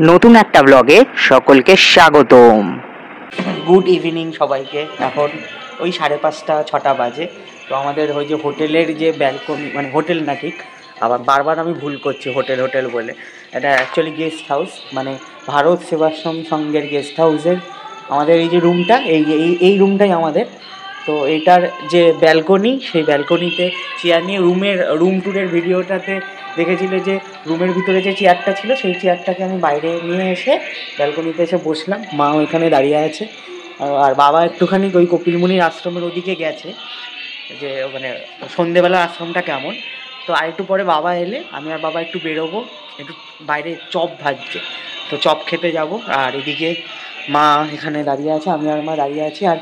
নতুন একটা ব্লগে সকলকে স্বাগতম। গুড ইভিনিং সবাইকে। এখন ওই 5:30 6টা বাজে। তো আমাদের ওই যে হোটেলের যে ব্যালকনি, মানে হোটেল না ঠিক, আবার বারবার আমি ভুল করছি হোটেল বলে, এটা অ্যাকচুয়ালি গেস্ট হাউস, মানে ভারত সেবাশ্রম সংঘের গেস্ট হাউসের আমাদের এই যে রুমটা, এই রুমটাই আমাদের। তো এইটার যে ব্যালকনি, সেই ব্যালকনিতে চেয়ার নিয়ে রুম ট্যুরের ভিডিওটাতে দেখেছিলে যে রুমের ভিতরে যে চেয়ারটা ছিল, সেই চেয়ারটাকে আমি বাইরে নিয়ে এসে ব্যালকনিতে এসে বসলাম। মা ওইখানে দাঁড়িয়ে আছে, আর বাবা একটুখানি ওই কপিলমুনির আশ্রমের ওদিকে গেছে, যে মানে সন্ধেবেলা আশ্রমটা কেমন। তো আরেকটু পরে বাবা এলে আমি আর বাবা একটু বেরোবো, একটু বাইরে চপ ভাজছে, তো চপ খেতে যাব। আর এদিকে মা এখানে দাঁড়িয়ে আছে, আমি আর মা দাঁড়িয়ে আছি, আর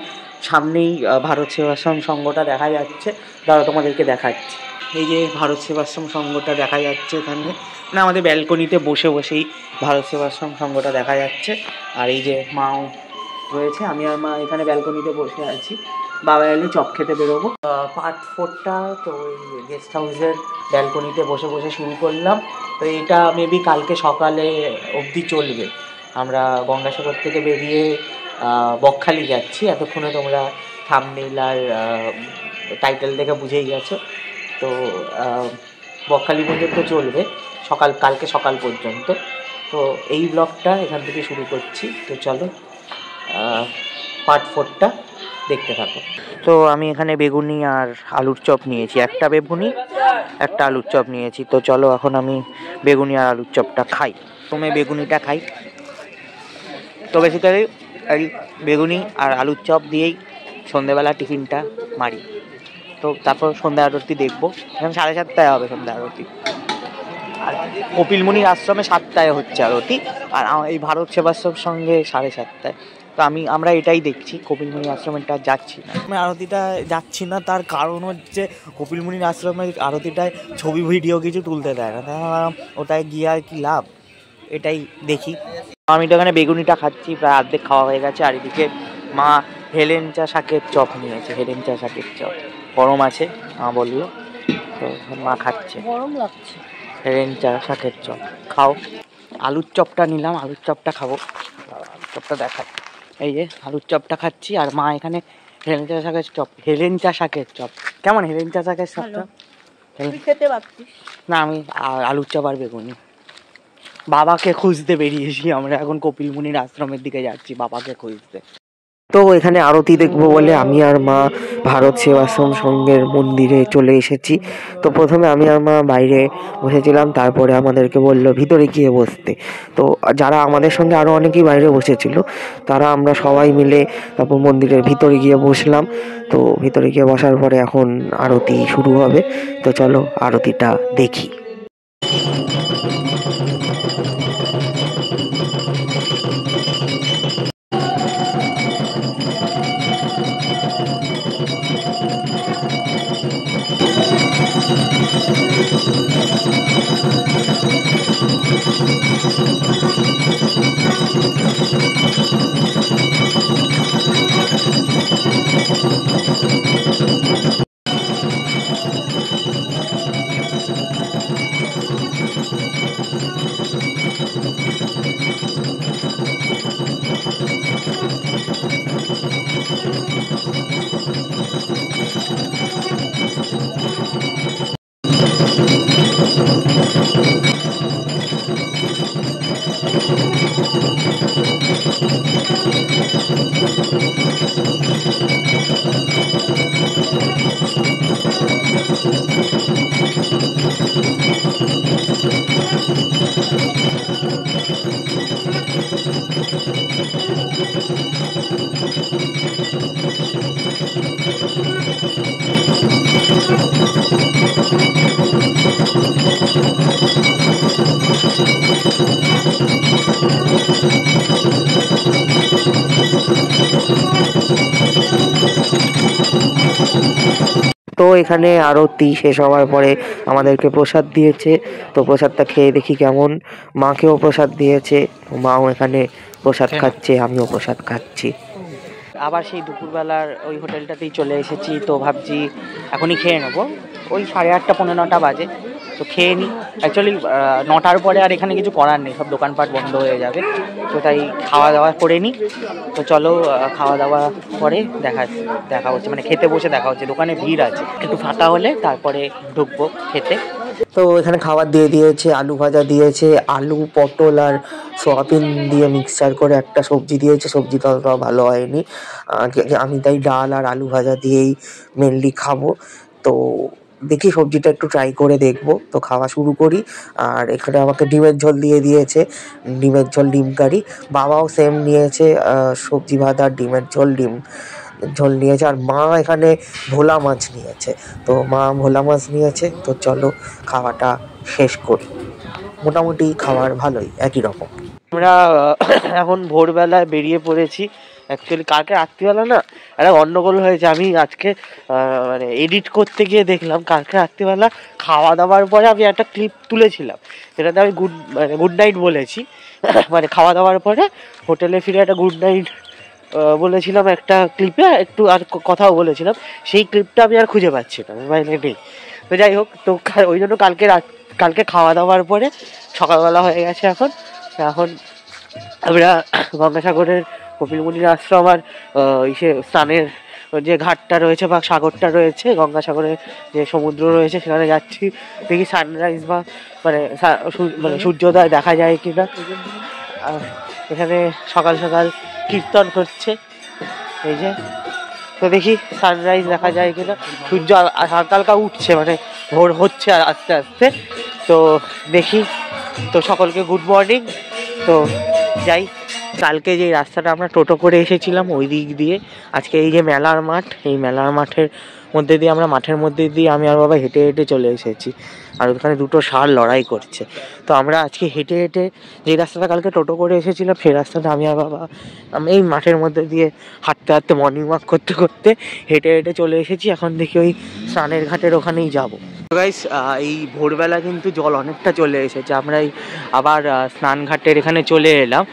সামনেই ভারত সেবাশ্রম সংঘটা দেখা যাচ্ছে। দাঁড়া তোমাদেরকে দেখাচ্ছি। এই যে ভারত সেবাশ্রম সংঘটা দেখা যাচ্ছে এখানে, মানে আমাদের ব্যালকনিতে বসেই ভারত সেবাশ্রম সংঘটা দেখা যাচ্ছে। আর এই যে মাও রয়েছে, আমি আর মা এখানে ব্যালকনিতে বসে আছি। বাবা এলে চপ খেতে বেরোবো। পার্ট 4টা তো ওই গেস্ট হাউসের ব্যালকনিতে বসে শুরু করলাম। তো এটা মেবি কালকে সকালে অবধি চলবে। আমরা গঙ্গাসাগর থেকে বেরিয়ে বকখালি যাচ্ছি, এতক্ষণে তোমরা থাম্বনেইল আর টাইটেল দেখে বুঝেই গেছো। তো বকখালি পর্যন্ত চলবে, কালকে সকাল পর্যন্ত। তো এই ব্লগটা এখান থেকে শুরু করছি। তো চলো পার্ট 4টা দেখতে থাকো। তো আমি এখানে বেগুনি আর আলুর চপ নিয়েছি, একটা বেগুনি একটা আলুর চপ নিয়েছি। তো চলো এখন আমি বেগুনি আর আলুর চপটা খাই। প্রথমে বেগুনিটা খাই। তো বেসিক্যালি এই বেগুনি আর আলুর চপ দিয়েই সন্ধ্যেবেলা টিফিনটা মারি। তো তারপর সন্ধ্যা আরতি দেখবো, এখন 7:30টায় হবে সন্ধ্যা আরতি। আর কপিলমুনির আশ্রমে 7টায় হচ্ছে আরতি, আর এই ভারত সেবাশ্রম সঙ্গে 7:30টায়। তো আমরা এটাই দেখছি, কপিলমুনির আশ্রমেরটা যাচ্ছি না। আমি আরতিটা যাচ্ছি না, তার কারণ হচ্ছে কপিলমুনির আশ্রমের আরতিটায় ছবি ভিডিও কিছু তুলতে দেয় না, তাই ওটায় গিয়ে আর কি লাভ, এটাই দেখি। আমি তো এখানে বেগুনিটা খাচ্ছি, প্রায় অর্ধেক খাওয়া হয়ে গেছে। আর এদিকে মা হেলেঞ্চা শাকের চপ নিয়েছে, হেলেঞ্চা শাকের চপ গরম আছে মা বললো, তো মা খাচ্ছে। গরম লাগছে। হেলেঞ্চা শাকের চপ খাও। আলুর চপটা নিলাম, আলুর চপটা খাবো। আলুর চপটা দেখাই, এই যে আলুর চপটা খাচ্ছি। আর মা এখানে হেলেঞ্চা শাকের চপ কেমন? হেলেঞ্চা শাকের চপটা খেতে পারছিস না? আমি আলুর চপ আর বেগুনি। বাবাকে খুঁজতে বেরিয়েছি আমরা, এখন কপিলমুনির আশ্রমের দিকে যাচ্ছি বাবাকে খুঁজতে। তো এখানে আরতি দেখবো বলে আমি আর মা ভারত সেবাশ্রম সংঘের মন্দিরে চলে এসেছি। তো প্রথমে আমি আর মা বাইরে বসেছিলাম, তারপরে আমাদেরকে বললো ভিতরে গিয়ে বসতে। তো যারা আমাদের সঙ্গে আরও অনেকেই বাইরে বসেছিল, তারা আমরা সবাই মিলে তারপর মন্দিরের ভিতরে গিয়ে বসলাম। তো ভিতরে গিয়ে বসার পরে এখন আরতি শুরু হবে। তো চলো আরতিটা দেখি। তো এখানে আরতি শেষ হওয়ার পরে আমাদেরকে প্রসাদ দিয়েছে। তো প্রসাদটা খেয়ে দেখি কেমন। মাকেও প্রসাদ দিয়েছে, মাও এখানে প্রসাদ খাচ্ছে, আমিও প্রসাদ খাচ্ছি। আবার সেই দুপুরবেলার ওই হোটেলটাতেই চলে এসেছি। তো ভাবছি এখনই খেয়ে নেবো, ওই 8:30 9টা বাজে। তো খেয়ে নিই। অ্যাকচুয়ালি 9টার পরে আর এখানে কিছু করার নেই, সব দোকানপাট বন্ধ হয়ে যাবে, তো তাই খাওয়া দাওয়া করে নিই। তো চলো খাওয়া দাওয়া পরে দেখা হচ্ছে, মানে খেতে বসে দেখা হচ্ছে। দোকানে ভিড় আছে, একটু ফাঁকা হলে তারপরে ঢুকবো খেতে। তো এখানে খাবার দিয়ে দিয়েছে, আলু ভাজা দিয়েছে, আলু পটল আর সোয়াবিন দিয়ে মিক্সচার করে একটা সবজি দিয়েছে। সবজিটা অতটা ভালো হয়নি, আমি তাই ডাল আর আলু ভাজা দিয়েই মেনলি খাবো। তো দেখি সবজিটা একটু ট্রাই করে দেখবো। তো খাওয়া শুরু করি। আর এখানে আমাকে ডিমের ঝোল দিয়ে দিয়েছে, ডিমের ঝোল ডিম কারি। বাবাও সেম নিয়েছে, সবজি ভাত আর ডিমের ঝোল নিয়েছে। আর মা এখানে ভোলা মাছ নিয়েছে, তো মা ভোলা মাছ নিয়েছে। তো চলো খাওয়াটা শেষ করি। মোটামুটি খাবার ভালোই, একই রকম। আমরা এখন ভোরবেলায় বেরিয়ে পড়েছি। অ্যাকচুয়ালি কালকে রাত্রিবেলা না একটা গন্ডগোল হয়েছে। আমি আজকে মানে এডিট করতে গিয়ে দেখলাম কালকে রাত্রিবেলা খাওয়া দাওয়ার পরে আমি একটা ক্লিপ তুলেছিলাম, সেটাতে আমি গুড নাইট বলেছি। মানে খাওয়া দাওয়ার পরে হোটেলে ফিরে একটা গুড নাইট বলেছিলাম একটা ক্লিপে, একটু আর কথাও বলেছিলাম। সেই ক্লিপটা আমি আর খুঁজে পাচ্ছি না, মোবাইলে নেই। তো যাই হোক, তো ওই জন্য কালকে খাওয়া দাওয়ার পরে সকালবেলা হয়ে গেছে। এখন আমরা গঙ্গাসাগরের কপিলমুনির আশ্রম আর স্নানের যে ঘাটটা রয়েছে বা সাগরটা রয়েছে, গঙ্গাসাগরের যে সমুদ্র রয়েছে, সেখানে যাচ্ছি। দেখি সানরাইজ বা মানে সূর্যোদয় দেখা যায় কিনা। এখানে সকাল সকাল কীর্তন হচ্ছে, এই যে। তো দেখি সানরাইজ দেখা যায় কিনা। সূর্য হালকা হালকা উঠছে, মানে ভোর হচ্ছে আর আস্তে আস্তে। তো দেখি। তো সকলকে গুড মর্নিং। তো যাই। কালকে যে রাস্তাটা আমরা টোটো করে এসেছিলাম ওই দিক দিয়ে, আজকে এই যে মেলার মাঠ, এই মেলার মাঠের মধ্যে দিয়ে আমি আর বাবা হেঁটে হেঁটে চলে এসেছি। আর ওখানে দুটো ষাঁড় লড়াই করছে। তো আমরা আজকে হেঁটে হেঁটে যে রাস্তাটা কালকে টোটো করে এসেছিলাম, সেই রাস্তাটা আমি এই মাঠের মধ্যে দিয়ে হাঁটতে হাঁটতে মর্নিং ওয়াক করতে করতে হেঁটে হেঁটে চলে এসেছি। এখন দেখি ওই স্নানের ঘাটের ওখানেই যাবো। গাইস, এই ভোরবেলা কিন্তু জল অনেকটা চলে এসেছে। আমরা এই আবার স্নান ঘাটের এখানে চলে এলাম।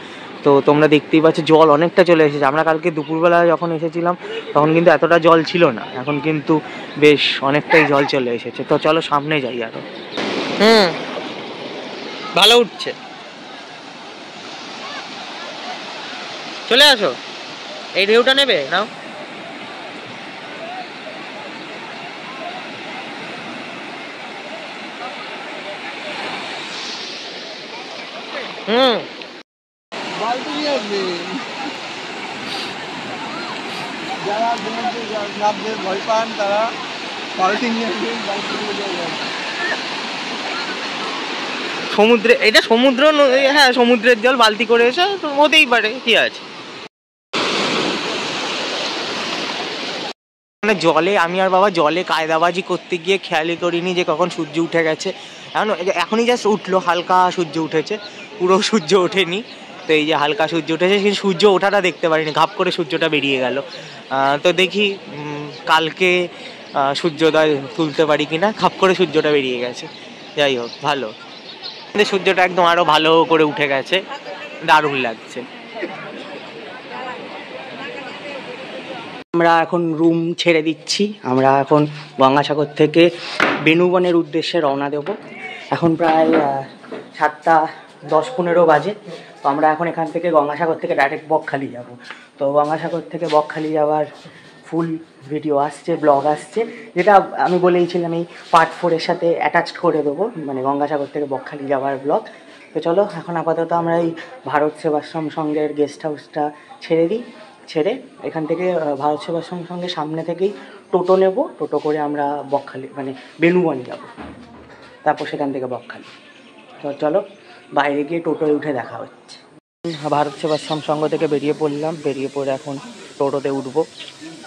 তো তোমরা দেখতেই পাচ্ছ জল অনেকটা চলে এসেছে। আমরা কালকে দুপুরবেলা যখন এসেছিলাম তখন কিন্তু এতটা জল ছিল না, এখন কিন্তু বেশ অনেকটাই জল চলে এসেছে। তো চলো সামনে যাই আরো। ভালো উঠছে, চলে আসো। এই ঢেউটা নেবে নাও। যারা নামতে ভয় পান তারা বালতি নিয়ে সমুদ্রে, এটা সমুদ্র, হ্যাঁ সমুদ্রের জল বালতি করে এসে তো হতেই পারে, কি আছে। মানে জলে আমি আর বাবা জলে কায়দাবাজি করতে গিয়ে খেয়ালই করিনি যে কখন সূর্য উঠে গেছে। এখনই জাস্ট উঠলো, হালকা সূর্য উঠেছে, পুরো সূর্য ওঠেনি। তো এই যে হালকা সূর্য উঠেছে, কিন্তু সূর্য ওঠাটা দেখতে পারিনি, ঘাপ করে সূর্যটা বেরিয়ে গেল। তো দেখি কালকে সূর্যোদয় তুলতে পারি কিনা। ঘাপ করে সূর্যটা বেরিয়ে গেছে। যাই হোক, ভালো, সূর্যটা একদম আরো ভালো করে উঠে গেছে, দারুণ লাগছে। আমরা এখন রুম ছেড়ে দিচ্ছি। আমরা এখন গঙ্গাসাগর থেকে বেনুবনের উদ্দেশ্যে রওনা দেব। এখন প্রায় 7:10-15 বাজে। তো আমরা এখন এখান থেকে গঙ্গাসাগর থেকে ডাইরেক্ট বকখালি যাব। তো গঙ্গাসাগর থেকে বকখালি যাওয়ার ফুল ভিডিও আসছে, ব্লগ আসছে, যেটা আমি বলেইছিলাম এই পার্ট 4-এর সাথে অ্যাটাচড করে দেবো, মানে গঙ্গাসাগর থেকে বকখালি যাওয়ার ব্লগ। তো চলো এখন আপাতত আমরা এই ভারত সেবাশ্রম সংঘের গেস্ট হাউসটা ছেড়ে এখান থেকে ভারত সেবাশ্রম সঙ্গে সামনে থেকেই টোটো নেব। টোটো করে আমরা বকখালি মানে বেনুবন যাব, তারপর সেখান থেকে বকখালি। তো চলো বাইরে গিয়ে টোটোয় উঠে দেখা হচ্ছে। ভারত সেবাশ্রম সংঘ থেকে বেরিয়ে পড়লাম, বেরিয়ে পড়ে এখন টোটোতে উঠবো।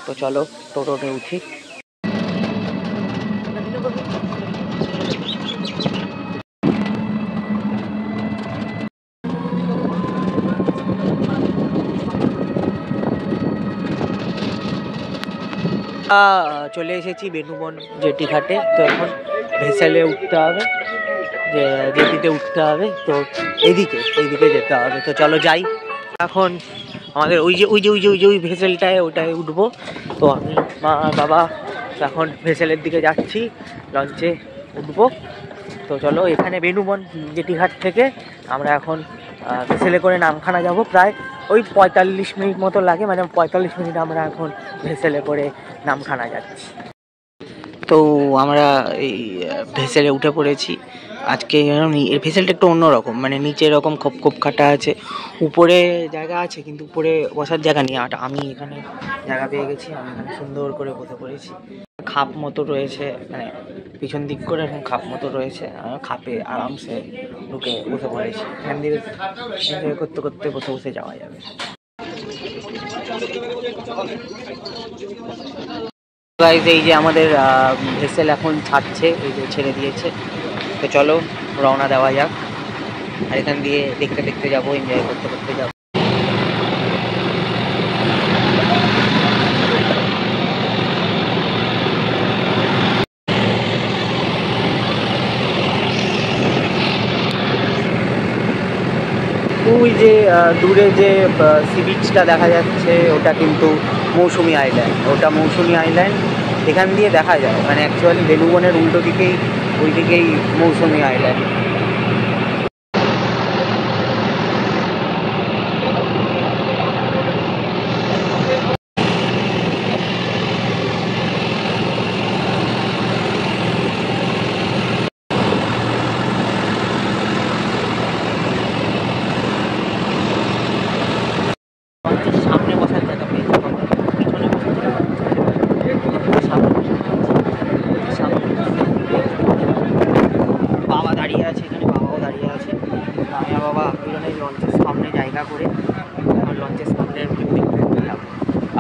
তো চলো টোটোতে উঠি। চলে এসেছি বেনুবন জেটি ঘাটে। তো এখন ভেসেলে উঠতে হবে, যে জেটিতে উঠতে হবে। তো এইদিকে যেতে হবে। তো চলো যাই। এখন আমাদের ওই ভেসেলটায় ওটায় উঠবো। তো আমি, মা আর বাবা এখন ভেসেলের দিকে যাচ্ছি, লঞ্চে উঠবো। তো চলো এখানে বেনুবন জেটিঘাট থেকে আমরা এখন ভেসেলে করে নামখানা যাব। প্রায় ওই 45 মিনিট মতো লাগে, মানে 45 মিনিট আমরা এখন ভেসেলে করে নামখানা যাচ্ছি। তো আমরা এই ভেসেলে উঠে পড়েছি। আজকে এর ভেসেলটা একটু অন্যরকম, মানে নিচে এরকম খোপ খোপ কাটা আছে, উপরে জায়গা আছে কিন্তু উপরে বসার জায়গা নেই। আর আমি এখানে জায়গা পেয়ে গেছি, আমি এখানে সুন্দর করে বসে পড়েছি। খাপ মতো রয়েছে, মানে পিছন দিক করে এরকম খাপ মতো রয়েছে, খাপে আরামসে ঢুকে বসে পড়েছি। এখান দিয়ে এনজয় করতে করতে বসে বসে যাওয়া যাবে। গাইস, এই যে আমাদের ভেসেল এখন ছাড়ছে, এই যে ছেড়ে দিয়েছে। তো চলো রওনা দেওয়া যাক, আর এখান দিয়ে দেখতে দেখতে যাবো, এনজয় করতে করতে যাবো। ওই যে দূরে যে সি বিচটা দেখা যাচ্ছে ওটা কিন্তু মৌসুমী আইল্যান্ড, ওটা মৌসুমী আইল্যান্ড। এখান দিয়ে দেখা যায়, মানে অ্যাকচুয়ালি বেলুবনের উল্টো দিকেই ওই দিকেই মৌসুমী আইল্যান্ড। সামনে বসার জায়গা পেয়েছি, পিছনে বাবা দাঁড়িয়ে আছে, এখানে বাবাও দাঁড়িয়ে আছে। আমি আর বাবা দুজনে লঞ্চের সামনে জায়গা করে লঞ্চের সামনের ভিউ দেখতে পেলাম।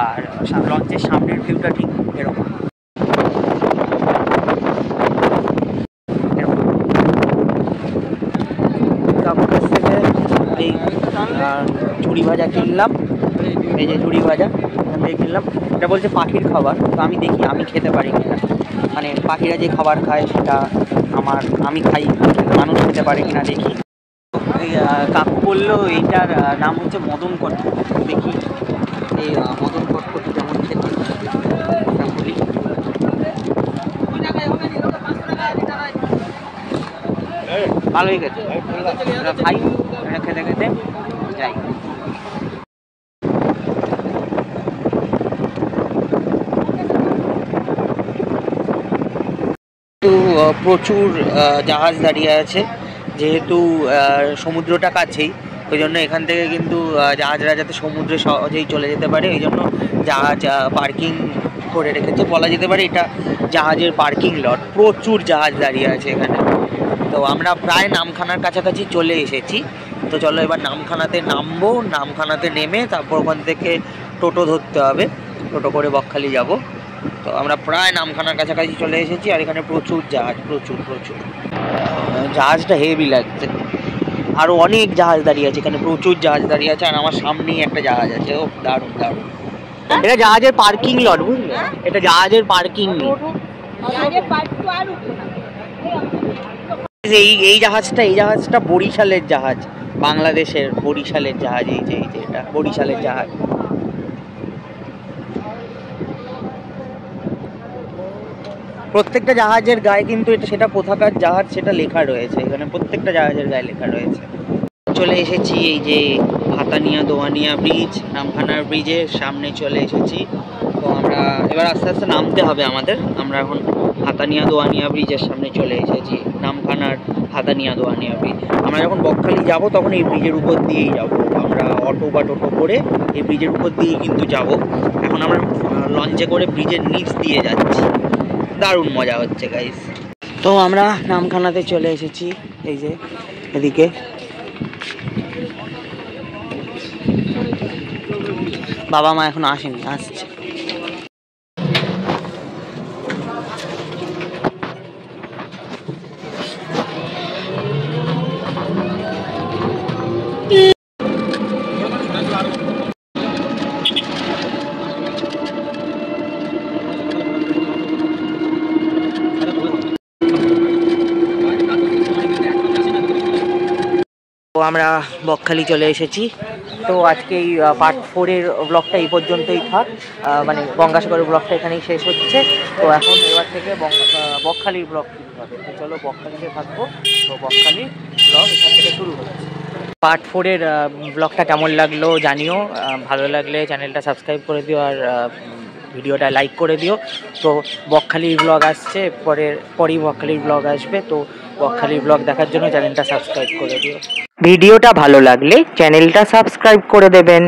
আর লঞ্চের সামনের ভিউটা ঠিক এরকম। এই ঝুড়ি ভাজা কিনলাম, এই যে ঝুড়ি ভাজা এখান থেকে কিনলাম। এটা বলছে পাখির খাবার, তো আমি দেখি আমি খেতে পারি কিনা, মানে পাখিরা যে খাবার খায় সেটা আমি খাই, মানুষ খেতে পারে কিনা দেখি। এই কাকু বললো এইটার নাম হচ্ছে মদন কটকটি। দেখি এই মদন কটকটি যেমন খেতে বলি। ভালোই গেছে, খাই খেতে খেতে যাই। প্রচুর জাহাজ দাঁড়িয়ে আছে, যেহেতু সমুদ্রটা কাছেই, ওই জন্য এখান থেকে কিন্তু জাহাজরা যাতে সমুদ্রে সহজেই চলে যেতে পারে, ওই জন্য জাহাজ পার্কিং করে রেখেছে। বলা যেতে পারে এটা জাহাজের পার্কিং লট। প্রচুর জাহাজ দাঁড়িয়ে আছে এখানে। তো আমরা প্রায় নামখানার কাছাকাছি চলে এসেছি। তো চলো এবার নামখানাতে নামবো, নামখানাতে নেমে তারপর ওখান থেকে টোটো ধরতে হবে, টোটো করে বকখালি যাব। তো আমরা প্রায় নামখানার কাছাকাছি চলে এসেছি, আর এখানে প্রচুর জাহাজ, প্রচুর জাহাজটা হেভি লাগছে। আরও অনেক জাহাজ দাঁড়িয়ে আছে এখানে, প্রচুর জাহাজ দাঁড়িয়ে আছে। আর আমার সামনেই একটা জাহাজ আছে, ও দারুণ দারুণ। এটা জাহাজের পার্কিং লট, বুঝলে, এটা জাহাজের পার্কিং লট। এই জাহাজটা বরিশালের জাহাজ, বাংলাদেশের বরিশালের জাহাজ। এই যে এটা বরিশালের জাহাজ। প্রত্যেকটা জাহাজের গায়ে কিন্তু সেটা কোথাকার জাহাজ সেটা লেখা রয়েছে, এখানে প্রত্যেকটা জাহাজের গায়ে লেখা রয়েছে। চলে এসেছি এই যে হাতানিয়া দোয়ানিয়া ব্রিজ, নামখানার ব্রিজের সামনে চলে এসেছি। তো আমরা এবার আস্তে আস্তে নামতে হবে আমাদের। আমরা এখন হাতানিয়া দোয়ানিয়া ব্রিজের সামনে চলে এসেছি, নামখানার হাতানিয়া দোয়ানিয়া ব্রিজ। আমরা যখন বকখালি যাব তখন এই ব্রিজের উপর দিয়েই যাব, আমরা অটো বা টোটো করে এই ব্রিজের উপর দিয়েই কিন্তু যাব। এখন আমরা লঞ্চে করে ব্রিজের নিচ দিয়ে যাচ্ছি, দারুণ মজা হচ্ছে গাইস। তো আমরা নামখানাতে চলে এসেছি, এই যে এদিকে। বাবা মা এখন আসেনি, আসছে। তো আমরা বকখালি চলে এসেছি। তো আজকে এই পার্ট 4-এর ব্লগটা এই পর্যন্তই থাক, মানে গঙ্গাসাগরের ব্লগটা এখানেই শেষ হচ্ছে। তো এখন এবার থেকে বকখালির ব্লগ হবে। তো চলো বকখালিতে থাকবো, তো বকখালি ব্লগ এখান থেকে শুরু হচ্ছে। পার্ট 4-এর ব্লগটা কেমন লাগলো জানিও, ভালো লাগলে চ্যানেলটা সাবস্ক্রাইব করে দিও আর ভিডিওটা লাইক করে দিও। তো বকখালির ব্লগ আসছে, পরেই বকখালির ব্লগ আসবে, তো বকখালির ব্লগ দেখার জন্য চ্যানেলটা সাবস্ক্রাইব করে দিও। ভিডিওটা ভালো লাগলে চ্যানেলটা সাবস্ক্রাইব করে দেবেন।